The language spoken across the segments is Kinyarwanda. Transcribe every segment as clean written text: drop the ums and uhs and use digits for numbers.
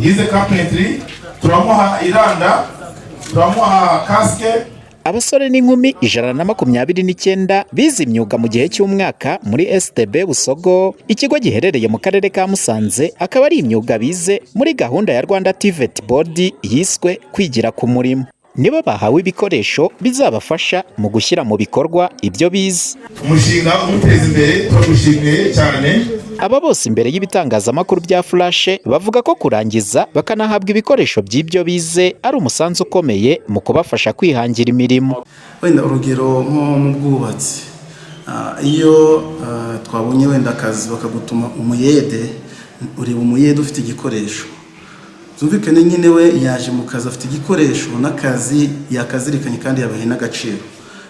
yize carpentry, turamuha iranda, turamuha casque. Abasore n'inkumi 129 bize imyuga mu gihe cy'umwaka muri STB Busogo, ikigo giherereye mu karere ka Musanze, akaba ari imyuga bize muri gahunda ya Rwanda TVET Board yiswe kwigira ku murimo. Nibo bahawe ibikoresho bizabafasha mu gushyira mu bikorwa ibyo bize. Umushinga umuteza imbere turagushimiye cyane. Aba bose imbere y'ibitangazamakuru bya Flash bavuga ko kurangiza bakanahabwa ibikoresho by'ibyo bize ari umusanzu ukomeye mu kubafasha kwihangira imirimo. Wenda urugero nko mu bwubatsi, iyo twabonye wenda akazi bakagutuma umuyede, ureba umuyede ufite igikoresho, zumvikane nyine we yaje mu kazi afite igikoresho n'akazi yakazirikanye kandi yabahe n'agaciro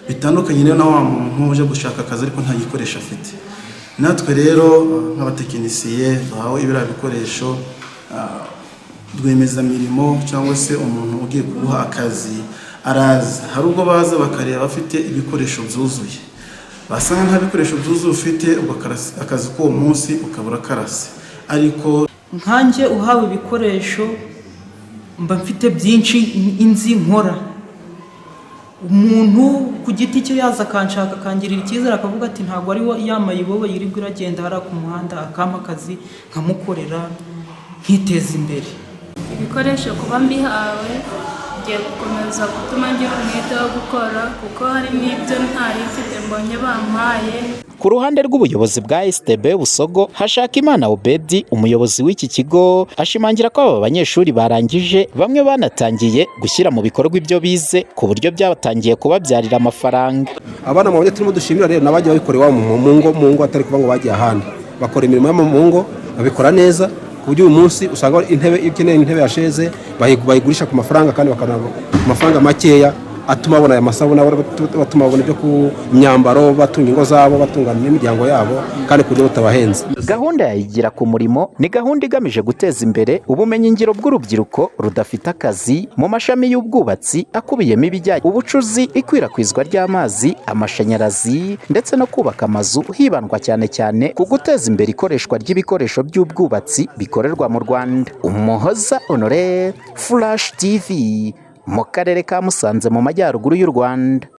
bitandukanye na wa muntu uje gushaka akazi ariko nta gikoresho afite. Natwe rero nk'abatekinisiye bahawe ibira bikoresho, rwemeza mirimo cyangwa se umuntu ugiye kuguha akazi araza, hari ubwo baza bakareba bafite ibikoresho byuzuye, basanga nta bikoresho byuzuye ufite, akazi k'uwo munsi ukabura karase. Ariko nkanjye uhawe ibikoresho mba mfite byinshi inzi nkora, umuntu ku giti cyo yaza akanshaka akangirira icyizere akavuga ati ntabwo ari yamayibobo yirirwa iragenda hara ku muhanda akampa akazi nkamukorera nkiteza imbere. Ibikoresho kuba mbihawe ngiye gukomeza gutuma ngira umwete wo gukora, kuko hari n'ibyo ntari mfite mbonye bampaye. Ku ruhande rw'ubuyobozi bwa STB Busogo, Hashakimana Obedi, umuyobozi w'iki kigo, ashimangira ko aba banyeshuri barangije bamwe banatangiye gushyira mu bikorwa ibyo bize ku buryo byabatangiye kubabyarira amafaranga. Abana mu byo turimo dushimira rero nabajya babikorera mu ngo atari kuva ngo bagiye ahandi, bakora imirimo mu ngo babikora neza ku buryo uyu munsi usanga intebe ikeneye intebe yasheze bayigurisha ku mafaranga kandi bakana amafaranga makeya atuma babona aya masabune, batuma babona ibyo ku myambaro, batunga ingo zabo, batunga n'imiryango yabo kandi ku buryo butabahenze. Gahunda ya Igira ku Murimo ni gahunda igamije guteza imbere ubumenyi ngiro bw'urubyiruko rudafite akazi mu mashami y'ubwubatsi akubiyemo ibijyanye ubucuzi, ikwirakwizwa ry'amazi, amashanyarazi ndetse no kubaka amazu, hibandwa cyane cyane ku guteza imbere ikoreshwa ry'ibikoresho by'ubwubatsi bikorerwa mu Rwanda. Umuhoza Honore, Flash TV, mu karere ka Musanze mu majyaruguru y'u Rwanda.